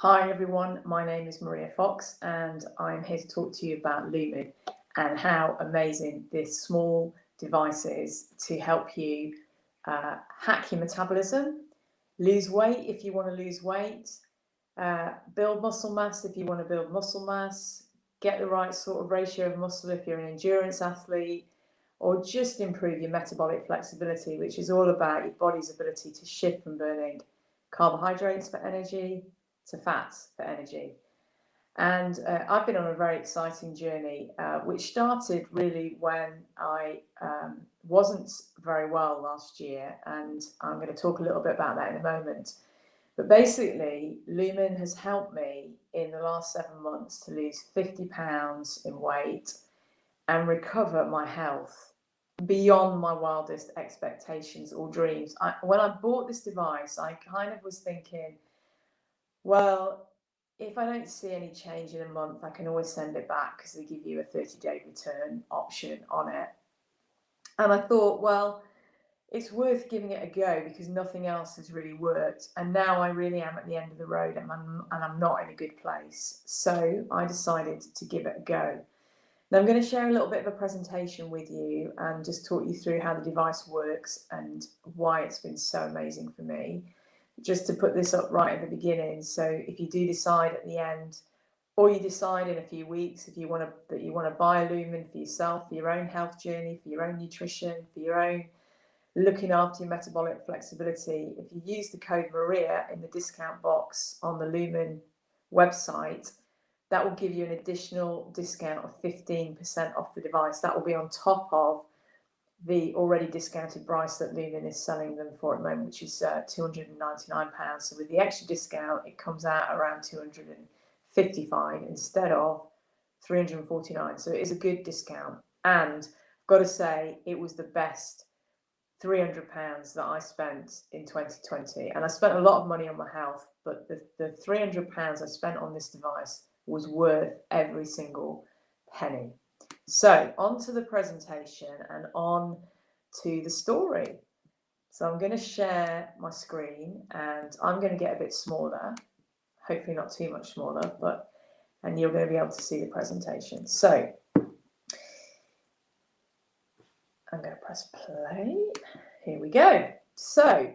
Hi everyone, my name is Maria Fox and I'm here to talk to you about Lumen and how amazing this small device is to help you hack your metabolism, lose weight if you want to lose weight, build muscle mass if you want to build muscle mass, get the right sort of ratio of muscle if you're an endurance athlete, or just improve your metabolic flexibility, which is all about your body's ability to shift from burning carbohydrates for energy to fats for energy. And I've been on a very exciting journey, which started really when I wasn't very well last year. And I'm going to talk a little bit about that in a moment. But basically, Lumen has helped me in the last 7 months to lose 50 pounds in weight and recover my health beyond my wildest expectations or dreams. When I bought this device, I kind of was thinking, well, if I don't see any change in a month, I can always send it back because they give you a 30-day return option on it. And I thought, well, it's worth giving it a go because nothing else has really worked. And now I really am at the end of the road and I'm not in a good place. So I decided to give it a go. Now I'm going to share a little bit of a presentation with you and just talk you through how the device works and why it's been so amazing for me. Just to put this up right at the beginning, so if you do decide at the end, or you decide in a few weeks that you want to buy a Lumen for yourself, for your own health journey, for your own nutrition, for your own looking after your metabolic flexibility, if you use the code Maria in the discount box on the Lumen website, that will give you an additional discount of 15% off the device. That will be on top of the already discounted price that Lumen is selling them for at the moment, which is £299. So with the extra discount, it comes out around 255 instead of 349. So it is a good discount. And I've got to say, it was the best £300 that I spent in 2020. And I spent a lot of money on my health, but the £300 I spent on this device was worth every single penny. So on to the presentation and on to the story. So I'm going to share my screen and I'm going to get a bit smaller, hopefully not too much smaller, and you're going to be able to see the presentation. So I'm going to press play. Here we go. So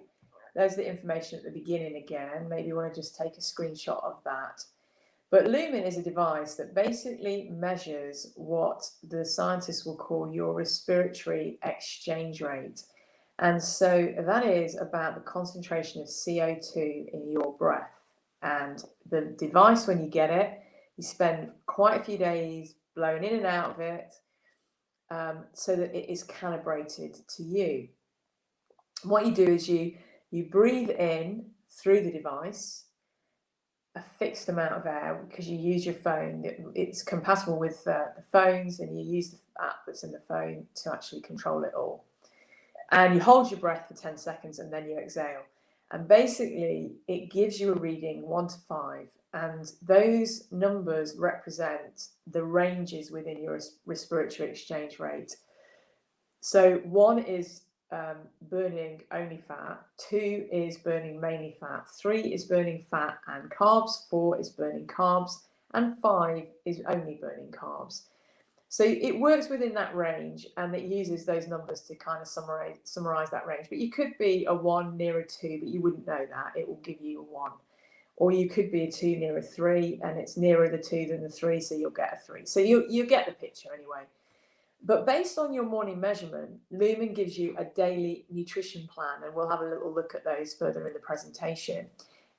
there's the information at the beginning again. Maybe you want to just take a screenshot of that. But Lumen is a device that basically measures what the scientists will call your respiratory exchange rate. And so that is about the concentration of CO2 in your breath. And the device, when you get it, you spend quite a few days blowing in and out of it so that it is calibrated to you. What you do is you breathe in through the device a fixed amount of air because you use your phone. It's compatible with the phones, and you use the app that's in the phone to actually control it all. And you hold your breath for 10 seconds and then you exhale. And basically, it gives you a reading 1 to 5, and those numbers represent the ranges within your respiratory exchange rate. So 1 is burning only fat, 2 is burning mainly fat, 3 is burning fat and carbs, 4 is burning carbs, and 5 is only burning carbs. So it works within that range, and it uses those numbers to kind of summarize that range. But you could be a 1 near a 2, but you wouldn't know that. It will give you a 1. Or you could be a 2 near a 3, and it's nearer the 2 than the 3, so you'll get a 3. So you get the picture anyway. But based on your morning measurement, Lumen gives you a daily nutrition plan, and we'll have a little look at those further in the presentation.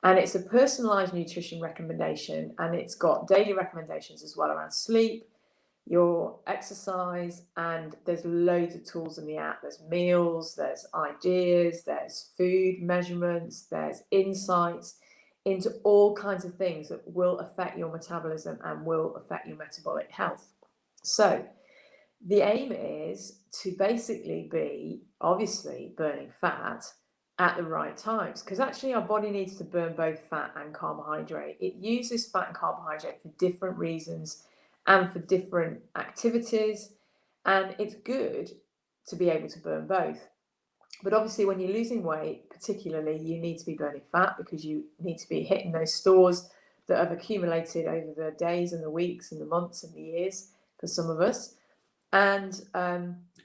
And it's a personalized nutrition recommendation, and it's got daily recommendations as well around sleep, your exercise, and there's loads of tools in the app. There's meals, there's ideas, there's food measurements, there's insights into all kinds of things that will affect your metabolism and will affect your metabolic health. So the aim is to basically be, obviously, burning fat at the right times, because actually our body needs to burn both fat and carbohydrate. It uses fat and carbohydrate for different reasons and for different activities, and it's good to be able to burn both. But obviously when you're losing weight, particularly, you need to be burning fat because you need to be hitting those stores that have accumulated over the days and the weeks and the months and the years for some of us, and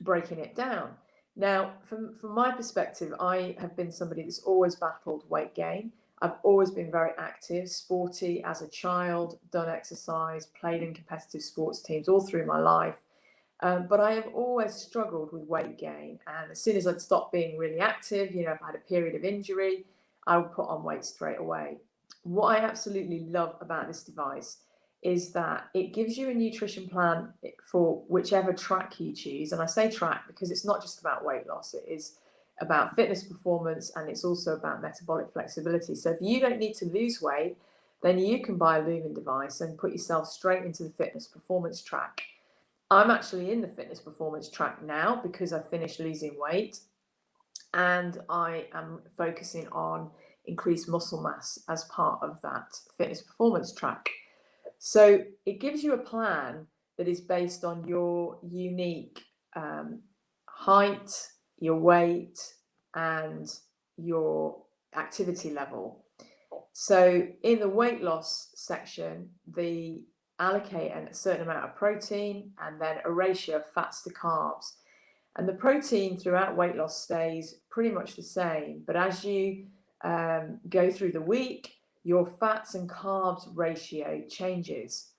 breaking it down. Now, from my perspective, I have been somebody that's always battled weight gain. I've always been very active, sporty as a child, done exercise, played in competitive sports teams all through my life. But I have always struggled with weight gain. And as soon as I'd stopped being really active, if I had a period of injury, I would put on weight straight away. What I absolutely love about this device is that it gives you a nutrition plan for whichever track you choose. And I say track because it's not just about weight loss, it is about fitness performance, and it's also about metabolic flexibility. So if you don't need to lose weight, then you can buy a Lumen device and put yourself straight into the fitness performance track. I'm actually in the fitness performance track now because I finished losing weight, and I am focusing on increased muscle mass as part of that fitness performance track. So it gives you a plan that is based on your unique height, your weight, and your activity level. So in the weight loss section, they allocate a certain amount of protein and then a ratio of fats to carbs. And the protein throughout weight loss stays pretty much the same, but as you go through the week, your fats and carbs ratio changes.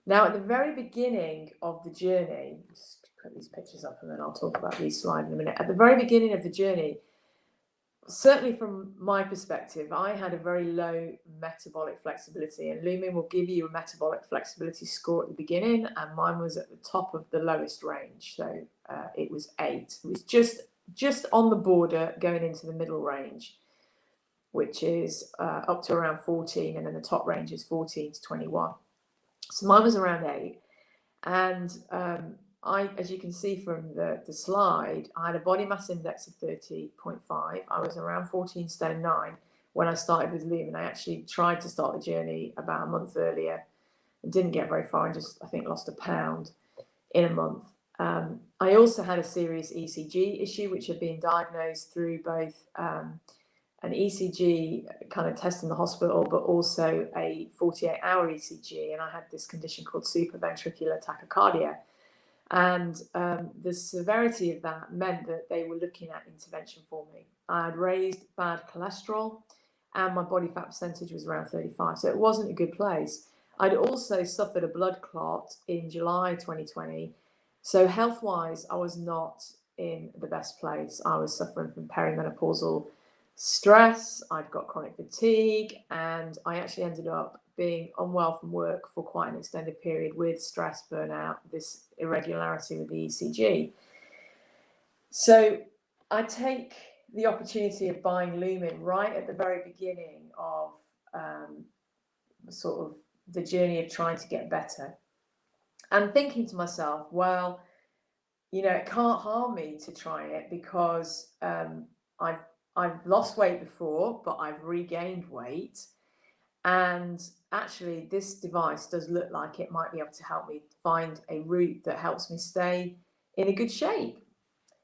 Now, at the very beginning of the journey, just put these pictures up and then I'll talk about these slides in a minute. At the very beginning of the journey, certainly from my perspective, I had a very low metabolic flexibility, and Lumen will give you a metabolic flexibility score at the beginning, and mine was at the top of the lowest range. So it was 8. It was just on the border going into the middle range, which is up to around 14, and then the top range is 14 to 21. So mine was around 8. And as you can see from the slide, I had a body mass index of 30.5. I was around 14 stone 9 when I started with Lumen. I actually tried to start the journey about a month earlier and didn't get very far, and just, I think, lost a pound in a month. I also had a serious ECG issue, which had been diagnosed through both an ECG kind of test in the hospital, but also a 48-hour ECG. And I had this condition called supraventricular tachycardia. And the severity of that meant that they were looking at intervention for me. I had raised bad cholesterol and my body fat percentage was around 35. So it wasn't a good place. I'd also suffered a blood clot in July 2020. So health-wise, I was not in the best place. I was suffering from perimenopausal stress, I'd got chronic fatigue, and I actually ended up being unwell from work for quite an extended period with stress, burnout, this irregularity with the ECG. So I take the opportunity of buying Lumen right at the very beginning of sort of the journey of trying to get better, and thinking to myself, well, it can't harm me to try it because I've lost weight before, but I've regained weight. And actually, this device does look like it might be able to help me find a route that helps me stay in a good shape.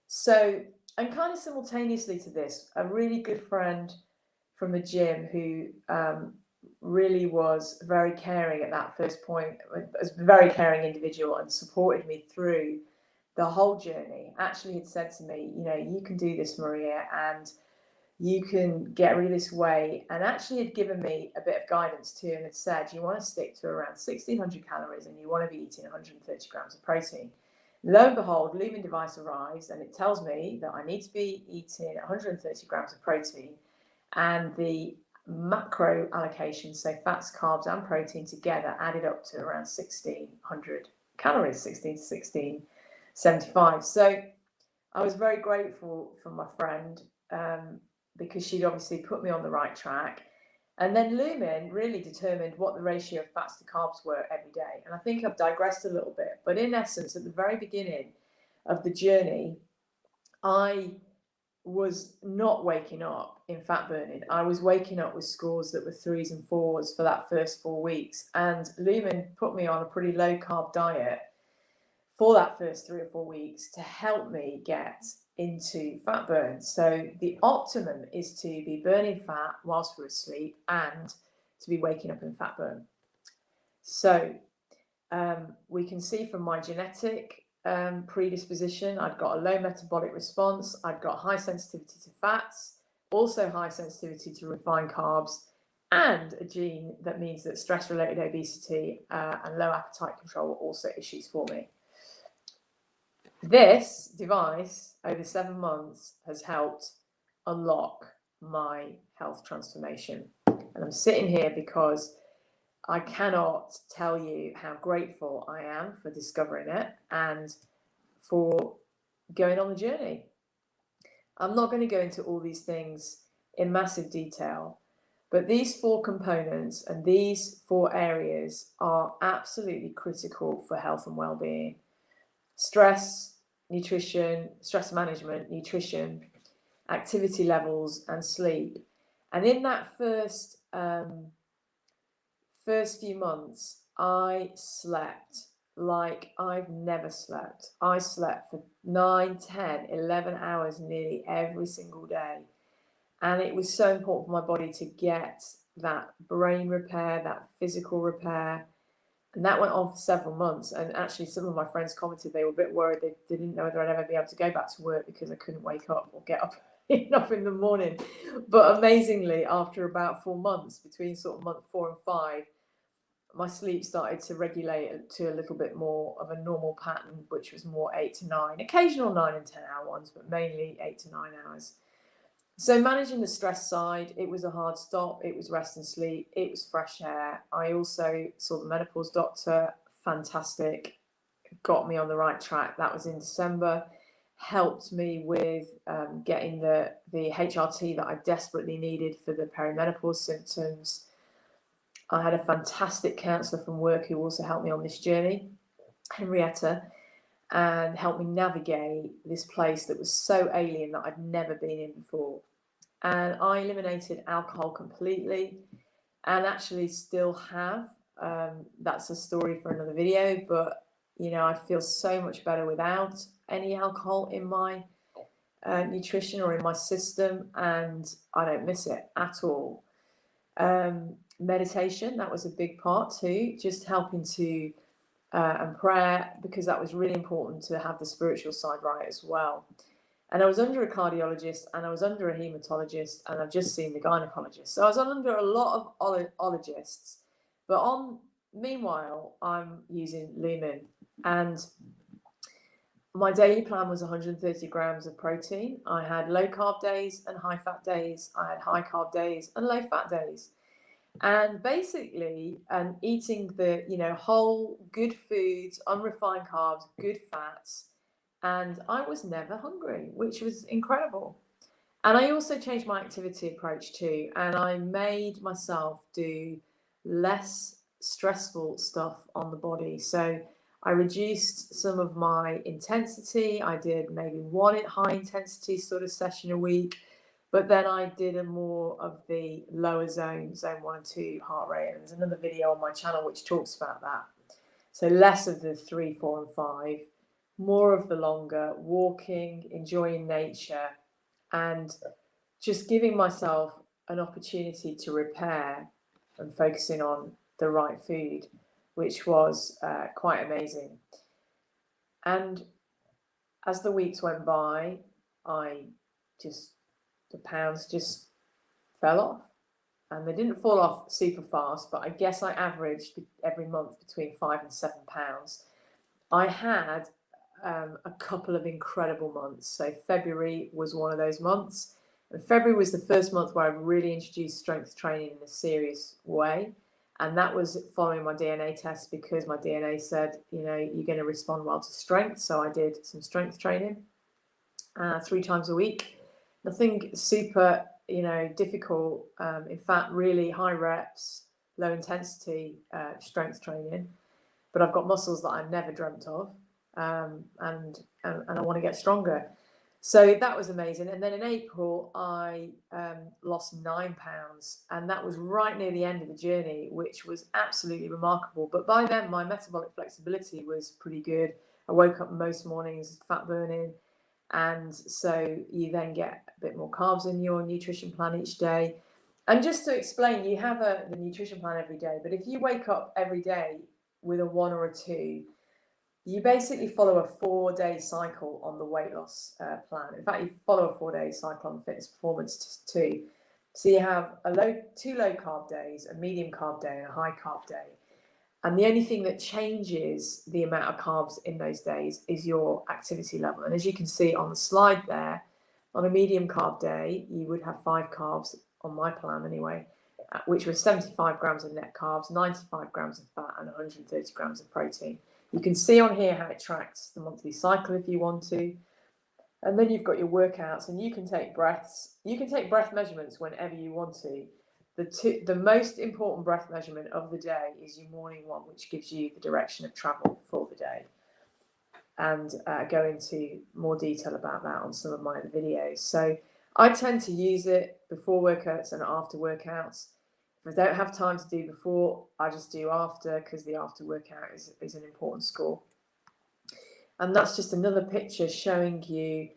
So, and kind of simultaneously to this, a really good friend from the gym who really was very caring at that first point, a very caring individual, and supported me through the whole journey, actually had said to me, you can do this, Maria, and you can get rid of this weight, and actually had given me a bit of guidance too, and had said you want to stick to around 1,600 calories and you want to be eating 130 grams of protein. Lo and behold, Lumen device arrives and it tells me that I need to be eating 130 grams of protein, and the macro allocation, so fats, carbs and protein together, added up to around 1,600 calories, 16 to 1,675. So I was very grateful for my friend, because she'd obviously put me on the right track. And then Lumen really determined what the ratio of fats to carbs were every day. And I think I've digressed a little bit, but in essence, at the very beginning of the journey, I was not waking up in fat burning. I was waking up with scores that were 3s and 4s for that first 4 weeks. And Lumen put me on a pretty low carb diet for that first 3 or 4 weeks to help me get into fat burn. So the optimum is to be burning fat whilst we're asleep and to be waking up in fat burn. So we can see from my genetic predisposition, I'd got a low metabolic response, I'd got high sensitivity to fats, also high sensitivity to refined carbs, and a gene that means that stress-related obesity and low appetite control were also issues for me. This device, over 7 months, has helped unlock my health transformation. And I'm sitting here because I cannot tell you how grateful I am for discovering it and for going on the journey. I'm not going to go into all these things in massive detail, but these 4 components and these 4 areas are absolutely critical for health and well-being. Stress, nutrition, stress management, nutrition, activity levels, and sleep. And in that first few months, I slept like I've never slept. I slept for 9, 10, 11 hours nearly every single day. And it was so important for my body to get that brain repair, that physical repair. And that went on for several months. And actually, some of my friends commented they were a bit worried. They didn't know whether I'd ever be able to go back to work because I couldn't wake up or get up enough in the morning. But amazingly, after about 4 months, between sort of month 4 and 5, my sleep started to regulate to a little bit more of a normal pattern, which was more 8 to 9, occasional 9 and 10 hour ones, but mainly 8 to 9 hours. So managing the stress side, it was a hard stop. It was rest and sleep. It was fresh air. I also saw the menopause doctor, fantastic, got me on the right track. That was in December, helped me with getting the HRT that I desperately needed for the perimenopause symptoms. I had a fantastic counsellor from work who also helped me on this journey, Henrietta, and helped me navigate this place that was so alien that I'd never been in before. And I eliminated alcohol completely and actually still have. That's a story for another video, but you know, I feel so much better without any alcohol in my nutrition or in my system, and I don't miss it at all. Meditation, that was a big part too, just helping to and prayer, because that was really important to have the spiritual side right as well. And I was under a cardiologist and I was under a hematologist and I've just seen the gynecologist. So I was under a lot of ologists. But meanwhile, I'm using Lumen. And my daily plan was 130 grams of protein. I had low carb days and high fat days. I had high carb days and low fat days. And basically, eating the, whole good foods, unrefined carbs, good fats. And I was never hungry, which was incredible. And I also changed my activity approach too. And I made myself do less stressful stuff on the body. So I reduced some of my intensity. I did maybe 1 high intensity sort of session a week. But then I did a more of the lower zone 1 and 2 heart rate. And there's another video on my channel which talks about that. So less of the 3, 4, and 5, more of the longer, walking, enjoying nature, and just giving myself an opportunity to repair and focusing on the right food, which was quite amazing. And as the weeks went by, the pounds just fell off, and they didn't fall off super fast, but I guess I averaged every month between 5 and 7 pounds. I had a couple of incredible months. So February was one of those months, and February was the first month where I really introduced strength training in a serious way, and that was following my DNA test, because my DNA said, you're going to respond well to strength. So I did some strength training 3 times a week. Nothing super, difficult. In fact, really high reps, low intensity strength training. But I've got muscles that I never dreamt of, and I want to get stronger. So that was amazing. And then in April, I lost 9 pounds, and that was right near the end of the journey, which was absolutely remarkable. But by then, my metabolic flexibility was pretty good. I woke up most mornings fat burning. And so you then get a bit more carbs in your nutrition plan each day. And just to explain, you have the nutrition plan every day, but if you wake up every day with a 1 or a 2, you basically follow a 4-day cycle on the weight loss plan. In fact, you follow a 4-day cycle on the fitness performance too. So you have 2 low carb days, a medium carb day, and a high carb day. And the only thing that changes the amount of carbs in those days is your activity level. And as you can see on the slide there, on a medium carb day, you would have 5 carbs, on my plan anyway, which was 75 grams of net carbs, 95 grams of fat, and 130 grams of protein. You can see on here how it tracks the monthly cycle if you want to. And then you've got your workouts, and you can take breaths. You can take breath measurements whenever you want to. The most important breath measurement of the day is your morning one, which gives you the direction of travel for the day. And go into more detail about that on some of my other videos. So I tend to use it before workouts and after workouts. If I don't have time to do before, I just do after, because the after workout is an important score. And that's just another picture showing you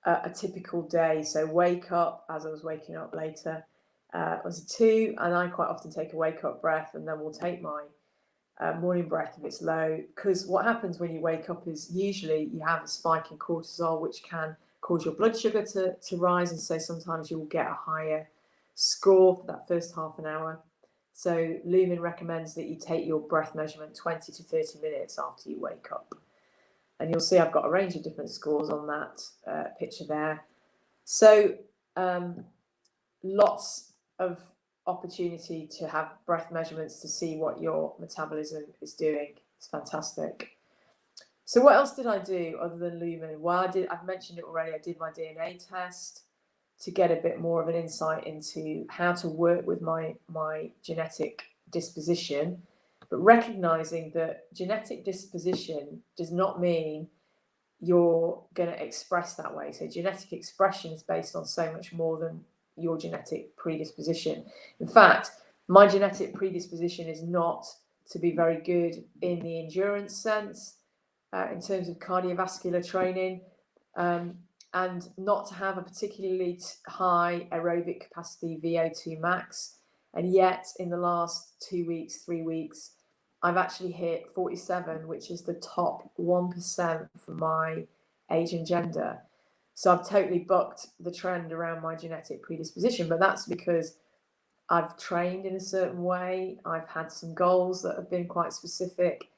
a typical day. So wake up, as I was waking up later, was a 2, and I quite often take a wake up breath, and then we'll take my morning breath if it's low, because what happens when you wake up is usually you have a spike in cortisol, which can cause your blood sugar to rise, and so sometimes you will get a higher score for that first half an hour. So Lumen recommends that you take your breath measurement 20 to 30 minutes after you wake up. And you'll see I've got a range of different scores on that picture there. So lots of opportunity to have breath measurements to see what your metabolism is doing. It's fantastic. So what else did I do other than Lumen? Well, I've mentioned it already. I did my DNA test to get a bit more of an insight into how to work with my genetic disposition, but recognizing that genetic disposition does not mean you're going to express that way. So genetic expression is based on so much more than your genetic predisposition. In fact, my genetic predisposition is not to be very good in the endurance sense, in terms of cardiovascular training, and not to have a particularly high aerobic capacity VO2 max. And yet in the last 2 weeks, 3 weeks, I've actually hit 47, which is the top 1% for my age and gender. So I've totally bucked the trend around my genetic predisposition, but that's because I've trained in a certain way. I've had some goals that have been quite specific,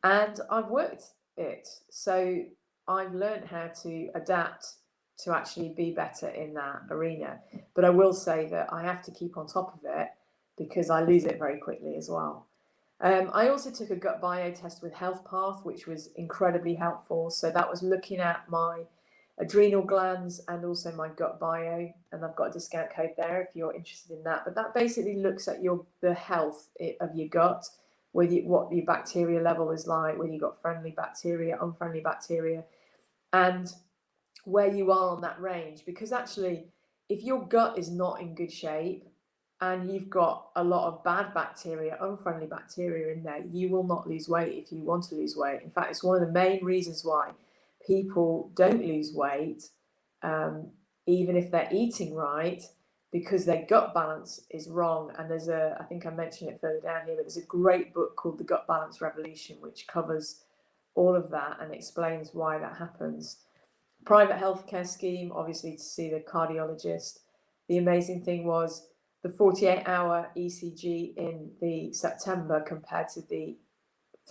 and I've worked it. So I've learned how to adapt to actually be better in that arena. But I will say that I have to keep on top of it, because I lose it very quickly as well. I also took a gut bio test with Health Path, which was incredibly helpful. So that was looking at my adrenal glands and also my gut bio, and I've got a discount code there if you're interested in that. But that basically looks at the health of your gut, what your bacteria level is like, whether you've got friendly bacteria, unfriendly bacteria, and where you are on that range. Because actually, if your gut is not in good shape and you've got a lot of bad bacteria, unfriendly bacteria in there, you will not lose weight if you want to lose weight. In fact, it's one of the main reasons why people don't lose weight, even if they're eating right, because their gut balance is wrong. And I think I mentioned it further down here, but there's a great book called The Gut Balance Revolution, which covers all of that and explains why that happens. Private healthcare scheme, obviously, to see the cardiologist. The amazing thing was the 48-hour ECG in the September compared to the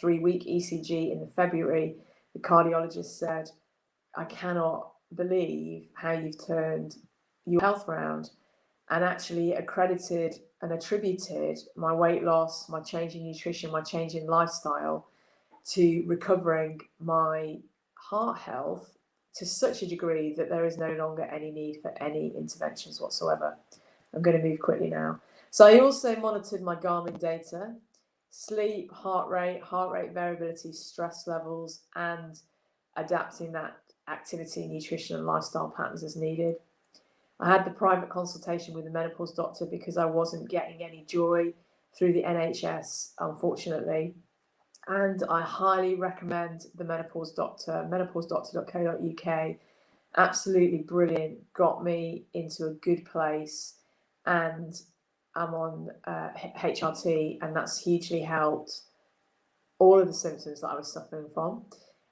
3-week ECG in the February. The cardiologist said, "I cannot believe how you've turned your health around," and actually accredited and attributed my weight loss, my change in nutrition, my change in lifestyle to recovering my heart health to such a degree that there is no longer any need for any interventions whatsoever. I'm going to move quickly now. So I also monitored my Garmin data, sleep, heart rate variability, stress levels, and adapting that activity, nutrition, and lifestyle patterns as needed. I had the private consultation with the menopause doctor because I wasn't getting any joy through the NHS, unfortunately. And I highly recommend the menopause doctor, menopausedoctor.co.uk. Absolutely brilliant, got me into a good place, and am on HRT, and that's hugely helped all of the symptoms that I was suffering from.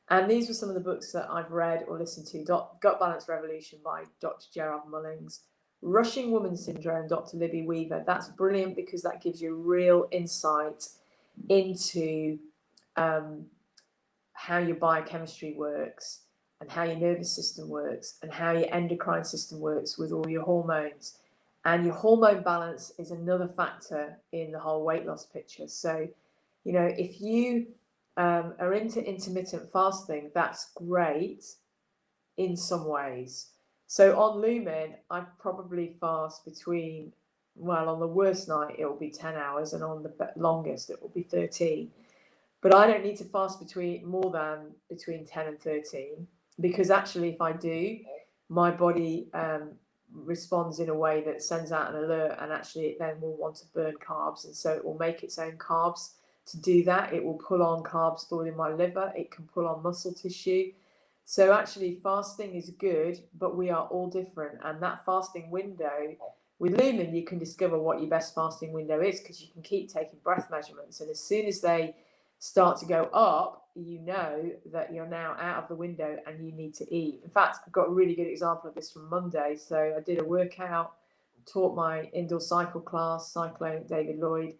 And these were some of the books that I've read or listened to. Gut Balance Revolution by Dr. Gerard Mullings. Rushing Woman Syndrome, Dr. Libby Weaver. That's brilliant because that gives you real insight into how your biochemistry works and how your nervous system works and how your endocrine system works with all your hormones. And your hormone balance is another factor in the whole weight loss picture. So, you know, if you are into intermittent fasting, that's great in some ways. So on Lumen, I probably fast between, well, on the worst night, it will be 10 hours, and on the longest, it will be 13. But I don't need to fast between 10 and 13, because actually, if I do, my body responds in a way that sends out an alert, and actually it then will want to burn carbs, and so it will make its own carbs. To do that, it will pull on carbs stored in my liver, it can pull on muscle tissue. So actually fasting is good, but we are all different, and that fasting window with Lumen, you can discover what your best fasting window is, because you can keep taking breath measurements, and as soon as they start to go up, you know that you're now out of the window and you need to eat. In fact, I've got a really good example of this from Monday. So I did a workout, taught my indoor cycle class, cyclone at David Lloyd,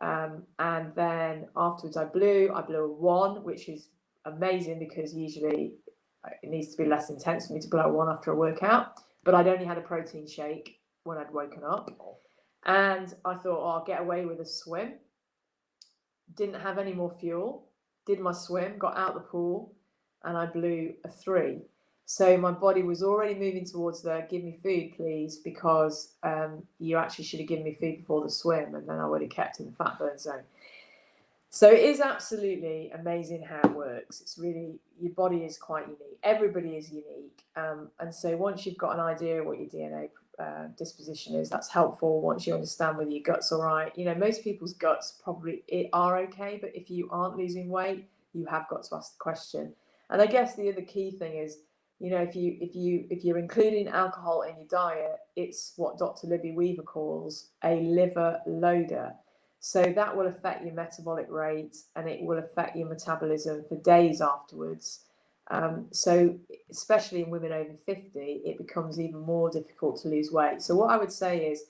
and then afterwards I blew a 1, which is amazing because usually it needs to be less intense for me to blow a 1 after a workout, but I'd only had a protein shake when I'd woken up, and I thought, oh, I'll get away with a swim. Didn't have any more fuel, did my swim, got out the pool, and I blew a 3. So my body was already moving towards the give me food, please, because you actually should have given me food before the swim, and then I would have kept in the fat burn zone. So it is absolutely amazing how it works. It's really, your body is quite unique. Everybody is unique. And so once you've got an idea of what your DNA disposition is, that's helpful. Once you understand whether your gut's all right, you know, most people's guts probably are okay, but if you aren't losing weight, you have got to ask the question. And I guess the other key thing is, you know, if you're including alcohol in your diet, it's what Dr. Libby Weaver calls a liver loader. So that will affect your metabolic rate, and it will affect your metabolism for days afterwards. So especially in women over 50, it becomes even more difficult to lose weight. So what I would say is,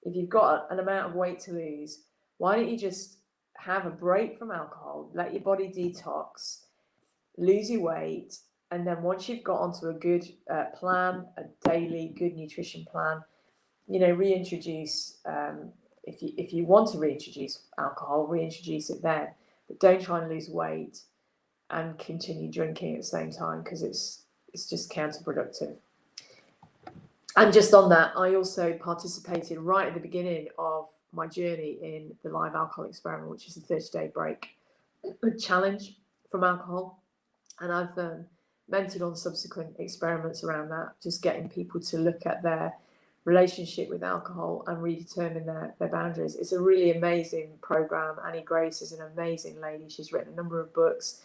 if you've got an amount of weight to lose, why don't you just have a break from alcohol, let your body detox, lose your weight, and then once you've got onto a good plan, a daily good nutrition plan, you know, reintroduce, if you want to reintroduce alcohol, reintroduce it then, but don't try and lose weight and continue drinking at the same time, because it's just counterproductive. And just on that, I also participated right at the beginning of my journey in the live alcohol experiment, which is a 30-day break challenge from alcohol, and I've mentored on subsequent experiments around that, just getting people to look at their relationship with alcohol and redetermine their boundaries. It's a really amazing program. Annie Grace is an amazing lady. She's written a number of books,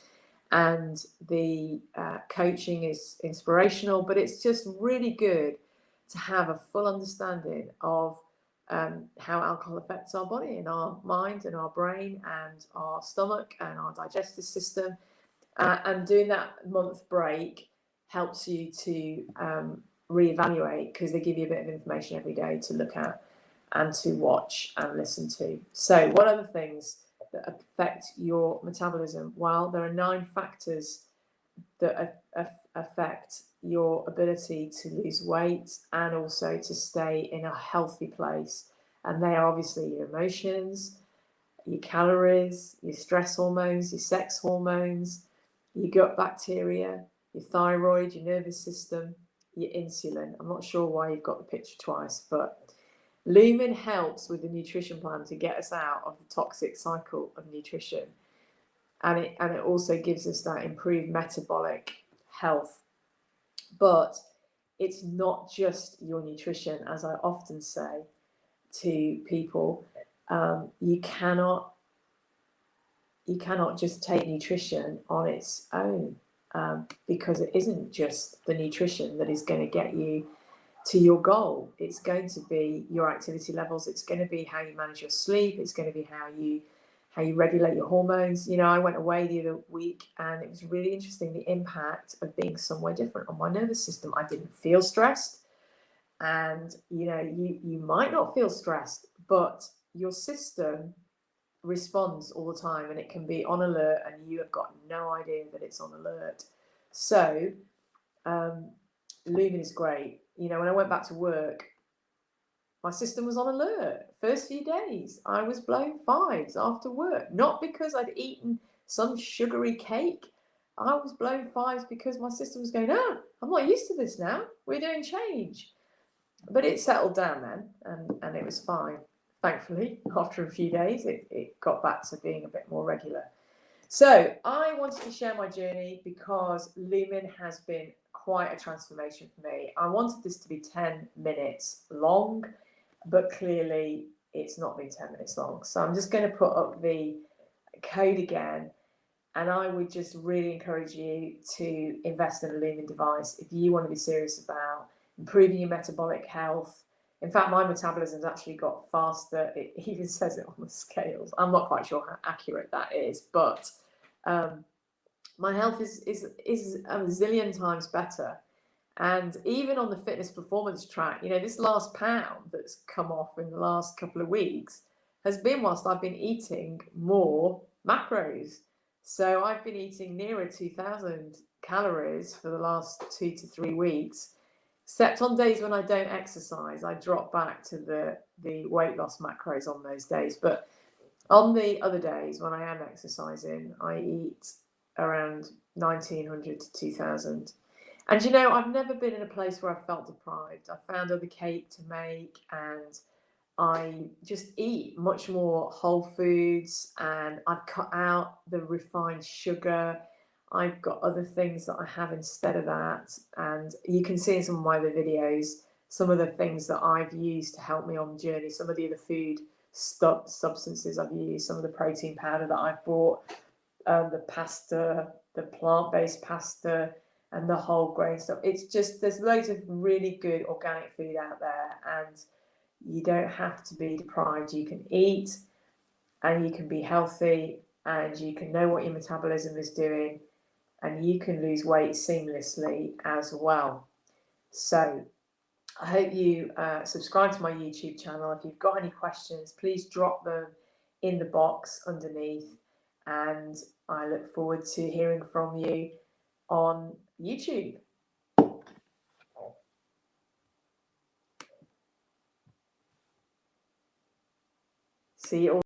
and the coaching is inspirational, but it's just really good to have a full understanding of how alcohol affects our body and our mind and our brain and our stomach and our digestive system. And doing that month break helps you to reevaluate, because they give you a bit of information every day to look at and to watch and listen to. So what are the things that affect your metabolism? Well, there are 9 factors that affect your ability to lose weight and also to stay in a healthy place. And they are obviously your emotions, your calories, your stress hormones, your sex hormones, your gut bacteria, your thyroid, your nervous system, your insulin. I'm not sure why you've got the picture twice, but Lumen helps with the nutrition plan to get us out of the toxic cycle of nutrition. And it also gives us that improved metabolic health. But it's not just your nutrition, as I often say to people. You cannot just take nutrition on its own, because it isn't just the nutrition that is going to get you to your goal. It's going to be your activity levels. It's going to be how you manage your sleep. It's going to be how you regulate your hormones. You know, I went away the other week and it was really interesting, the impact of being somewhere different on my nervous system. I didn't feel stressed. And, you know, you might not feel stressed, but your system responds all the time and it can be on alert and you have got no idea that it's on alert. So Lumen is great. You know, when I went back to work, my system was on alert. First few days, I was blowing fives after work, not because I'd eaten some sugary cake. I was blowing fives because my system was going, I'm not used to this now. We're doing change. But it settled down then, and it was fine. Thankfully, after a few days, it got back to being a bit more regular. So I wanted to share my journey because Lumen has been quite a transformation for me. I wanted this to be 10 minutes long, but clearly it's not been 10 minutes long. So I'm just going to put up the code again. And I would just really encourage you to invest in a Lumen device if you want to be serious about improving your metabolic health. In fact, my metabolism's actually got faster. It even says it on the scales. I'm not quite sure how accurate that is, but my health is a zillion times better. And even on the fitness performance track, you know, this last pound that's come off in the last couple of weeks has been whilst I've been eating more macros. So I've been eating nearer 2,000 calories for the last 2 to 3 weeks. Except on days when I don't exercise, I drop back to the weight loss macros on those days. But on the other days when I am exercising, I eat around 1,900 to 2,000. And you know, I've never been in a place where I felt deprived. I found other cake to make and I just eat much more whole foods and I've cut out the refined sugar. I've got other things that I have instead of that. And you can see in some of my other videos some of the things that I've used to help me on the journey, some of the other food substances I've used, some of the protein powder that I've bought, the pasta, the plant-based pasta, and the whole grain stuff. It's just, there's loads of really good organic food out there and you don't have to be deprived. You can eat and you can be healthy and you can know what your metabolism is doing and you can lose weight seamlessly as well. So I hope you subscribe to my YouTube channel. If you've got any questions, please drop them in the box underneath and I look forward to hearing from you on YouTube. See you all.